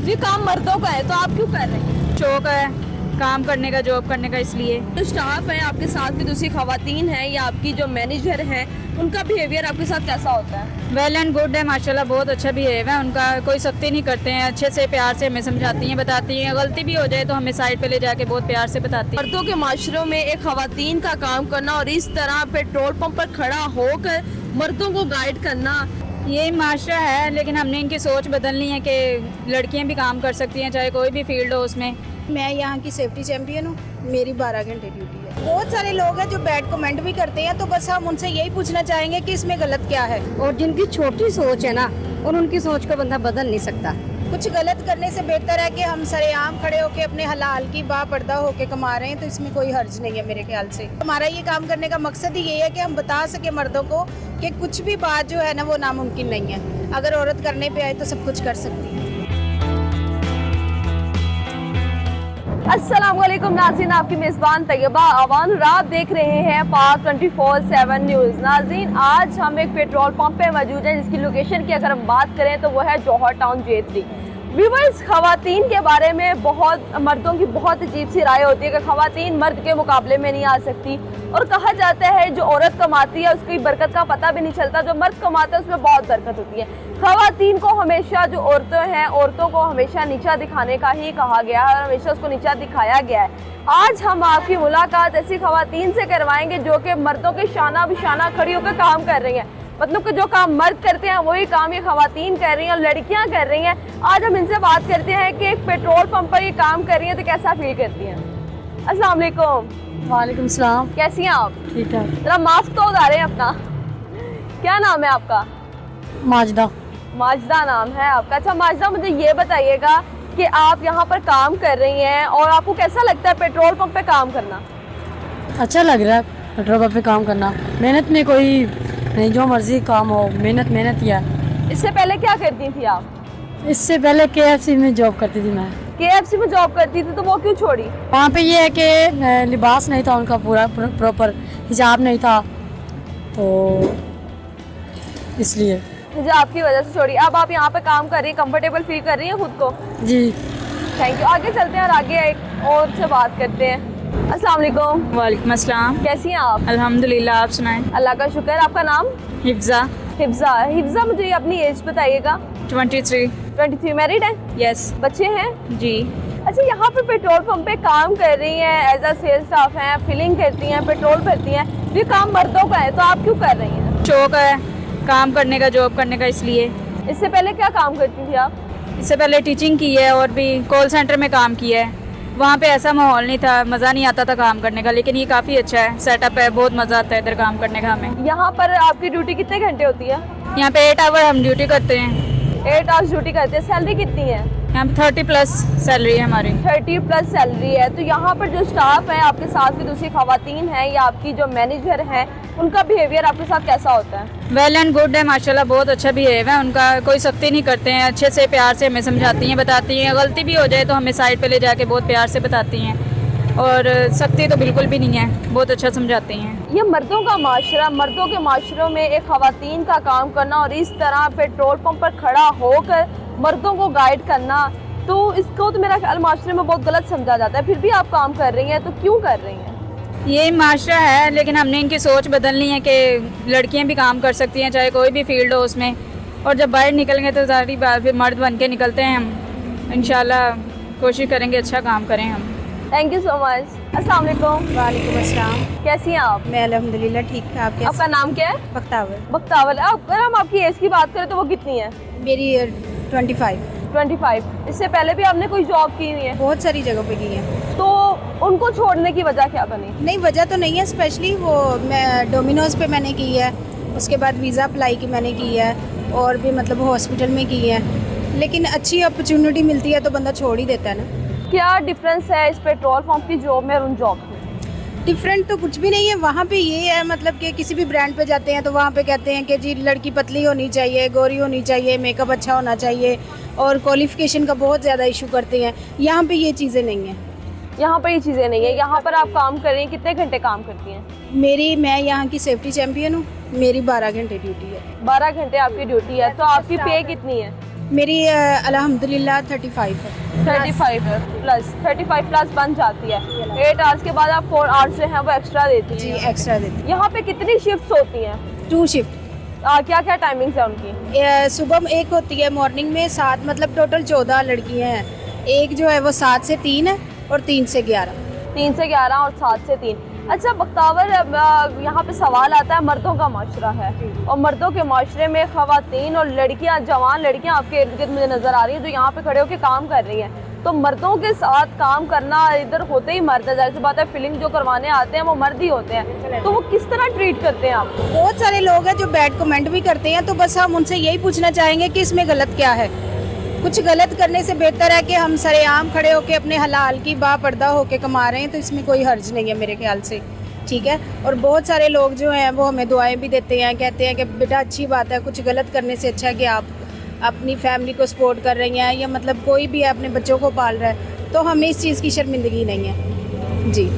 ये काम मर्दों का है तो आप क्यों कर रहे हैं? शौक है काम करने का, जॉब करने का, इसलिए। जो स्टाफ है आपके साथ की दूसरी खवातीन है या आपकी जो मैनेजर है, उनका बिहेवियर आपके साथ कैसा होता है? वेल एंड गुड है माशाल्लाह, बहुत अच्छा बिहेव है उनका। कोई सख्ती नहीं करते हैं, अच्छे से प्यार से हमें समझाती हैं, बताती हैं। गलती भी हो जाए तो हमें साइड पे ले जाके बहुत प्यार से बताती हैं। मर्दों के माशरों में एक खवातीन का काम करना और इस तरह पेट्रोल पंप पर खड़ा होकर मर्दों को गाइड करना, ये माशरा है, लेकिन हमने इनकी सोच बदलनी है कि लड़कियां भी काम कर सकती हैं, चाहे कोई भी फील्ड हो उसमें। मैं यहाँ की सेफ्टी चैंपियन हूँ, मेरी 12 घंटे ड्यूटी है। बहुत सारे लोग हैं जो बैड कमेंट भी करते हैं, तो बस हम उनसे यही पूछना चाहेंगे कि इसमें गलत क्या है। और जिनकी छोटी सोच है ना, और उनकी सोच को बंदा बदल नहीं सकता। कुछ गलत करने से बेहतर है कि हम सरेआम खड़े होके अपने हलाल की बापर्दा होके कमा रहे हैं, तो इसमें कोई हर्ज नहीं है मेरे ख्याल से। हमारा ये काम करने का मकसद ही ये है कि हम बता सके मर्दों को कि कुछ भी बात जो है ना वो नामुमकिन नहीं है। अगर औरत करने पे आए तो सब कुछ कर सकती है। अस्सलाम वालेकुम नाज़रीन, आपकी मेज़बान तैयबा अवान और आप देख रहे हैं पाक 24/7 न्यूज़। नाज़रीन, आज हम एक पेट्रोल पंप पे मौजूद हैं जिसकी लोकेशन की अगर हम बात करें तो वो है जौहर टाउन J3। व्यूअर्स, खवातीन के बारे में मर्दों की बहुत अजीब सी राय होती है कि खवातीन मर्द के मुकाबले में नहीं आ सकती, और कहा जाता है जो औरत कमाती है उसकी बरकत का पता भी नहीं चलता, जो मर्द कमाता है उसमें बहुत बरकत होती है। खवातीन को हमेशा, जो औरतें हैं, औरतों को हमेशा नीचा दिखाने का ही कहा गया है और हमेशा उसको नीचा दिखाया गया है। आज हम आपकी मुलाकात ऐसी खवातीन से करवाएंगे जो कि मर्दों के शाना बिशाना खड़ी होकर काम कर रही हैं। मतलब कि जो काम मर्द करते हैं वही काम ये खवातीन कर रही हैं और लड़कियां कर रही हैं। आज हम इनसे बात करते हैं कि एक पेट्रोल पंप पर ये काम कर रही हैं तो कैसा फील करती हैं। अस्सलाम वालेकुम। वालेकुम सलाम। कैसी हैं आप? ठीक है। जरा मास्क तो उतारें अपना। क्या नाम है आपका? माजदा। माजदा नाम है आपका। अच्छा माजदा, मुझे ये बताइएगा कि आप यहाँ पर काम कर रही हैं और आपको कैसा लगता है पेट्रोल पंप पे काम करना? अच्छा लग रहा है पेट्रोल पंप पे काम करना। मेहनत में कोई नहीं, जो मर्जी काम हो, मेहनत ही है। इससे पहले क्या करती थी आप? इससे पहले KFC में जॉब करती थी मैं। KFC में जॉब करती थी, तो वो क्यों छोड़ी? वहाँ पे ये है कि लिबास नहीं था उनका पूरा प्रॉपर, हिजाब नहीं था, तो इसलिए मुझे आपकी वजह से छोड़ी। अब आप यहाँ पे काम कर रही हैं, कंफर्टेबल फील कर रही हैं खुद को? जी। Thank you. आगे चलते हैं और आगे एक और से बात करते हैं। अस्सलाम वालेकुम। वालेकुम अस्सलाम। कैसी हैं आप? अल्हम्दुलिल्लाह, आप सुनाएं। अल्लाह का शुक्र। आपका नाम? हिफ्जा। हिफ्जा, मुझे अपनी एज बताइएगा। 23। मैरिड है? यस। बच्चे हैं? जी। अच्छा, यहाँ पे पेट्रोल पंप पे काम कर रही हैं, एज अ सेल्स स्टाफ हैं, फिलिंग करती हैं, पेट्रोल भरती हैं, ये काम मर्दों का है तो आप क्यों कर रही हैं? शौक है काम करने का, जॉब करने का, इसलिए। इससे पहले क्या काम करती थी आप? इससे पहले टीचिंग की है और भी कॉल सेंटर में काम किया है। वहाँ पे ऐसा माहौल नहीं था, मज़ा नहीं आता था काम करने का, लेकिन ये काफ़ी अच्छा है, सेटअप है, बहुत मज़ा आता है इधर काम करने का हमें। यहाँ पर आपकी ड्यूटी कितने घंटे होती है? यहाँ पे 8 आवर हम ड्यूटी करते हैं। 8 आवर्स ड्यूटी करते हैं। सैलरी कितनी है? यहाँ पे 30+ सैलरी है हमारी। 30+ सैलरी है। तो यहाँ पर जो स्टाफ है, आपके साथ की दूसरी खवातीन है या आपकी जो मैनेजर है, उनका बिहेवियर आपके साथ कैसा होता है? वेल एंड गुड है माशाल्लाह, बहुत अच्छा बिहेव है उनका। कोई सख्ती नहीं करते हैं, अच्छे से प्यार से हमें समझाती हैं, बताती हैं। गलती भी हो जाए तो हमें साइड पे ले जाके बहुत प्यार से बताती हैं, और सख्ती तो बिल्कुल भी नहीं है, बहुत अच्छा समझाती हैं। ये मर्दों का माशरा, मर्दों के माशरों में एक खवातीन का काम करना और इस तरह पेट्रोल पंप पर खड़ा होकर मर्दों को गाइड करना, तो इसको तो मेरा ख्याल माशरे में बहुत गलत समझा जाता है। फिर भी आप काम कर रही हैं, तो क्यों कर रही हैं? ये माशरा है, लेकिन हमने इनकी सोच बदलनी है कि लड़कियां भी काम कर सकती हैं, चाहे कोई भी फील्ड हो उसमें। और जब बाहर निकलेंगे तो सारी बात फिर मर्द बन के निकलते हैं हम। इंशाल्लाह कोशिश करेंगे अच्छा काम करें हम। Thank you so much. अस्सलाम वालेकुम। वालेकुम अस्सलाम। कैसी हैं आप? मैं अल्हम्दुलिल्लाह ठीक है। आप कैसे? आपका नाम क्या है? बख्तावर। बख्तावर। अगर हम आपकी एज की बात करें तो वो कितनी है? मेरी 25। 25। इससे पहले भी आपने कोई जॉब की हुई है? बहुत सारी जगह पे की है। तो उनको छोड़ने की वजह क्या बनी? नहीं, वजह तो नहीं है स्पेशली, वो मैं डोमिनोज़ पे मैंने की है, उसके बाद वीज़ा अप्लाई की मैंने की है, और भी मतलब हॉस्पिटल में की है, लेकिन अच्छी अपॉर्चुनिटी मिलती है तो बंदा छोड़ ही देता है ना। क्या डिफरेंस है इस पेट्रोल पंप की जॉब में और उन जॉब में? डिफरेंट तो कुछ भी नहीं है। वहाँ पे ये है मतलब कि किसी भी ब्रांड पे जाते हैं तो वहाँ पे कहते हैं कि जी लड़की पतली होनी चाहिए, गोरी होनी चाहिए, मेकअप अच्छा होना चाहिए, और क्वालिफिकेशन का बहुत ज़्यादा इशू करते हैं। यहाँ पे ये चीज़ें नहीं हैं। यहाँ पर ये चीज़ें नहीं है। यहाँ पर आप काम कर रही हैं, कितने घंटे काम करती हैं? मैं यहाँ की सेफ्टी चैम्पियन हूँ, मेरी 12 घंटे ड्यूटी है। 12 घंटे आपकी ड्यूटी है। तो आपकी पे कितनी है? मेरी अल्हम्दुलिल्लाह 35 है। 35 प्लस 35 प्लस बन जाती है। 8 आवर्स के बाद आप 4 आवर्स जो हैं वो एक्स्ट्रा देती जी हैं। एक्स्ट्रा देती यहाँ पे कितनी शिफ्ट्स होती हैं? 2 शिफ्ट। क्या क्या टाइमिंग्स है उनकी? सुबह में एक होती है मॉर्निंग में 7, मतलब टोटल 14 लड़कियां हैं। एक जो है वो 7 से 3 है और 3 से 11। 3 से 11 और 7 से 3। अच्छा बख्तावर, यहाँ पे सवाल आता है, मर्दों का माशरा है और मर्दों के माशरे में ख़वातीन और लड़कियाँ, जवान लड़कियाँ आपके इर्द गिर्द मुझे नज़र आ रही हैं जो यहाँ पे खड़े होकर काम कर रही हैं। तो मर्दों के साथ काम करना, इधर होते ही मर्द है, जैसे बात है फिलिंग जो करवाने आते हैं वो मर्द ही होते हैं, तो वो किस तरह ट्रीट करते हैं आपको? बहुत सारे लोग हैं जो बैड कमेंट भी करते हैं, तो बस हम उनसे यही पूछना चाहेंगे कि इसमें गलत क्या है। कुछ गलत करने से बेहतर है कि हम सरेआम खड़े होकर अपने हलाल की बापर्दा होकर कमा रहे हैं, तो इसमें कोई हर्ज नहीं है मेरे ख्याल से, ठीक है। और बहुत सारे लोग जो हैं वो हमें दुआएं भी देते हैं, कहते हैं कि बेटा अच्छी बात है, कुछ गलत करने से अच्छा है कि आप अपनी फैमिली को सपोर्ट कर रही हैं, या मतलब कोई भी अपने बच्चों को पाल रहा है, तो हमें इस चीज़ की शर्मिंदगी नहीं है जी।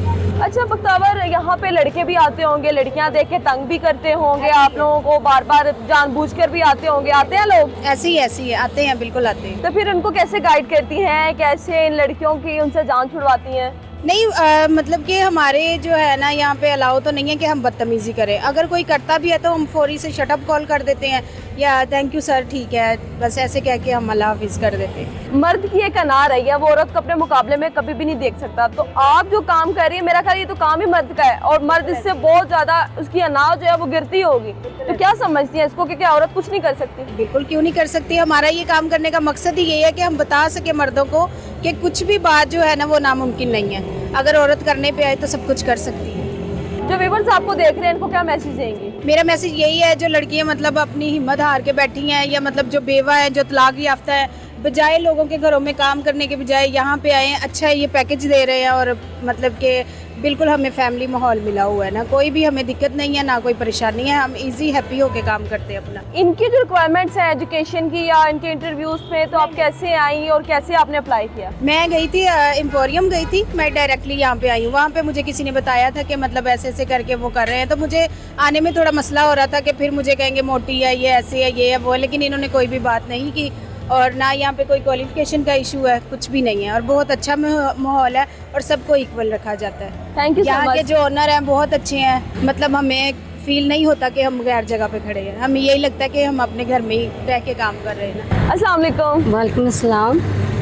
अच्छा बख्तावर, यहाँ पे लड़के भी आते होंगे, लड़कियाँ देख के तंग भी करते होंगे आप लोगों को, बार बार जानबूझकर भी आते होंगे, आते हैं लोग? ऐसे ही आते हैं, बिल्कुल आते हैं। तो फिर उनको कैसे गाइड करती हैं, कैसे इन लड़कियों की उनसे जान छुड़वाती हैं? नहीं मतलब कि हमारे जो है ना यहाँ पे अलाउ तो नहीं है कि हम बदतमीज़ी करें। अगर कोई करता भी है तो हम फौरी से शटअप कॉल कर देते हैं, या थैंक यू सर, ठीक है, बस ऐसे कह के हम अल्लाह हाफिज़ कर देते हैं। मर्द की एक अना रही है, वो औरत को अपने मुकाबले में कभी भी नहीं देख सकता। तो आप जो काम कर रही है, मेरा ख्याल ये तो काम ही मर्द का है, और मर्द इससे बहुत ज़्यादा उसकी अना जो है वो गिरती होगी। तो क्या समझती है इसको कि क्या औरत कुछ नहीं कर सकती? बिल्कुल क्यों नहीं कर सकती। हमारा ये काम करने का मकसद ही ये है कि हम बता सके मर्दों को कि कुछ भी बात जो है ना वो नामुमकिन नहीं है। अगर औरत करने पे आए तो सब कुछ कर सकती है। जो व्यूअर्स आपको देख रहे हैं इनको क्या मैसेज देंगी? मेरा मैसेज यही है, जो लड़कियां मतलब अपनी हिम्मत हार के बैठी हैं, या मतलब जो बेवा है, जो तलाक याफ्ता है, बजाय लोगों के घरों में काम करने के बजाय यहाँ पे आए हैं। अच्छा ये पैकेज दे रहे हैं, और मतलब कि बिल्कुल हमें फैमिली माहौल मिला हुआ है ना, कोई भी हमें दिक्कत नहीं है, ना कोई परेशानी है, हम इजी हैप्पी होके काम करते हैं अपना। इनकी जो रिक्वायरमेंट्स हैं एजुकेशन की या इनके इंटरव्यूज पे, तो आप कैसे आई और कैसे आपने अप्लाई किया? मैं गई थी एम्पोरियम गई थी, मैं डायरेक्टली यहाँ पे आई हूँ। वहाँ पे मुझे किसी ने बताया था कि मतलब ऐसे ऐसे करके वो कर रहे हैं, तो मुझे आने में थोड़ा मसला हो रहा था कि फिर मुझे कहेंगे मोटी है, ये ऐसे है, ये है, वो है, लेकिन इन्होंने कोई भी बात नहीं की, और ना यहाँ पे कोई क्वालिफिकेशन का इशू है, कुछ भी नहीं है, और बहुत अच्छा माहौल है और सबको इक्वल रखा जाता है। थैंक यू सो यहाँ के मच। जो ओनर हैं बहुत अच्छे हैं, मतलब हमें फील नहीं होता कि हम गैर जगह पे खड़े हैं, हमें यही लगता है कि हम अपने घर में ही रह के काम कर रहे हैं ना। अस्सलाम वालेकुम। वालेकुम अस्सलाम।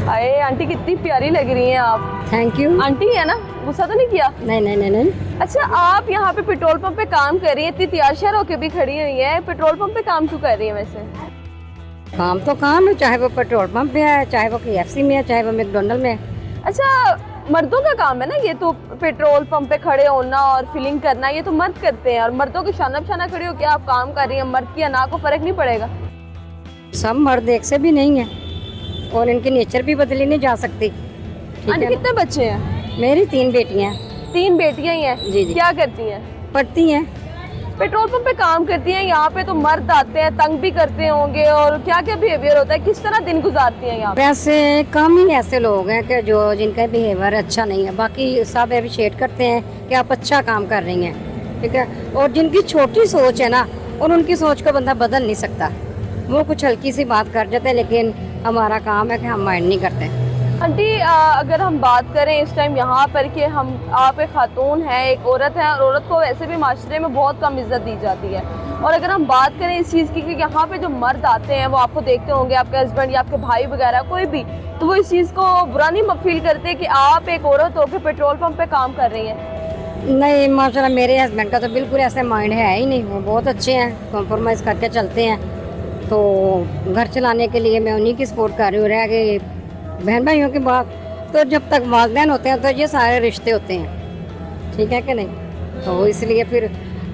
अरे आंटी कितनी प्यारी लग रही हैं आप। Thank you. आंटी है ना, गुस्सा तो नहीं किया? नहीं नहीं नहीं नहीं। अच्छा आप यहाँ पे पेट्रोल पंप पे काम कर रही है, इतनी तैयार शहर होके भी खड़ी हुई है, पेट्रोल पंप पे काम क्यों कर रही है वैसे? काम तो काम है, चाहे वो पेट्रोल पंप में है, चाहे वो KFC में है, चाहे वो मैकडोनल्ड में है। अच्छा मर्दों का काम है ना ये, तो पेट्रोल पंप पे खड़े होना और फिलिंग करना ये तो मर्द करते हैं, और मर्दों की शाना बशाना खड़ी होकर आप काम कर रही हैं, मर्द की अना को फर्क नहीं पड़ेगा? सब मर्द एक से भी नहीं है, और इनकी नेचर भी बदली नहीं जा सकती। ठीक आंटी है ना? कितने बच्चे हैं? मेरी 3 बेटियां हैं। 3 बेटियां ही हैं? जी, जी। क्या करती हैं? पढ़ती हैं। पेट्रोल पंप पे काम करती हैं, यहाँ पे तो मर्द आते हैं, तंग भी करते होंगे, और क्या क्या बिहेवियर होता है, किस तरह दिन गुजारती हैं यहाँ पे? वैसे कम ही ऐसे लोग हैं कि जो जिनका बिहेवियर अच्छा नहीं है, बाकी सब अप्रिशिएट करते हैं कि आप अच्छा काम कर रही हैं, ठीक है। और जिनकी छोटी सोच है ना, और उनकी सोच को बंदा बदल नहीं सकता, वो कुछ हल्की सी बात कर जाते हैं, लेकिन हमारा काम है कि हम माइंड नहीं करते। आंटी अगर हम बात करें इस टाइम यहाँ पर कि हम आप एक खातून हैं, एक औरत है, और औरत को वैसे भी माशरे में बहुत कम इज्जत दी जाती है, और अगर हम बात करें इस चीज़ की कि यहाँ पे जो मर्द आते हैं वो आपको देखते होंगे, आपके हस्बैंड या आपके भाई वगैरह कोई भी, तो वो इस चीज़ को बुरा नहीं फील करते कि आप एक औरत होकर पेट्रोल पंप पे काम कर रही हैं? नहीं माशाल्लाह, मेरे हस्बैंड का तो बिल्कुल ऐसा माइंड है ही नहीं, वो बहुत अच्छे हैं, कॉम्प्रोमाइज़ करके चलते हैं। तो घर चलाने के लिए मैं उन्हीं की सपोर्ट कर रही हूँ। रह गई बहन भाइयों की बात, तो जब तक वालिदैन होते हैं तो ये सारे रिश्ते होते हैं, ठीक है कि नहीं। तो इसलिए फिर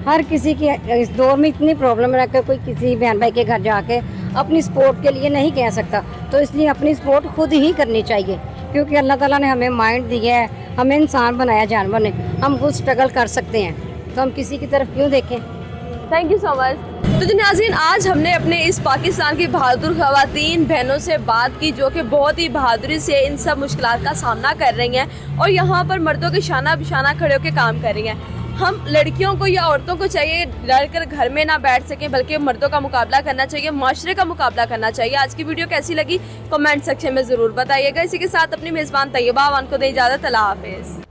हर किसी की इस दौर में इतनी प्रॉब्लम है कि कोई किसी बहन भाई के घर जाके अपनी सपोर्ट के लिए नहीं कह सकता, तो इसलिए अपनी सपोर्ट खुद ही करनी चाहिए, क्योंकि अल्लाह ताला ने हमें माइंड दिया है, हमें इंसान बनाया, जानवर ने, हम खुद स्ट्रगल कर सकते हैं, तो हम किसी की तरफ क्यों देखें। Thank you so much. तो जी नाज़रीन, आज हमने अपने इस पाकिस्तान की बहादुर ख़वातीन बहनों से बात की जो कि बहुत ही बहादुरी से इन सब मुश्किलात का सामना कर रही हैं और यहाँ पर मर्दों के शाना बिशाना खड़े होकर काम कर रही हैं। हम लड़कियों को या औरतों को चाहिए लड़कर घर में ना बैठ सकें, बल्कि मर्दों का मुकाबला करना चाहिए, माशरे का मुकाबला करना चाहिए। आज की वीडियो कैसी लगी कमेंट सेक्शन में ज़रूर बताइएगा। इसी के साथ अपनी मेज़बान तैयबा अवान को दें इजाज़त। अल्लाह हाफिज़।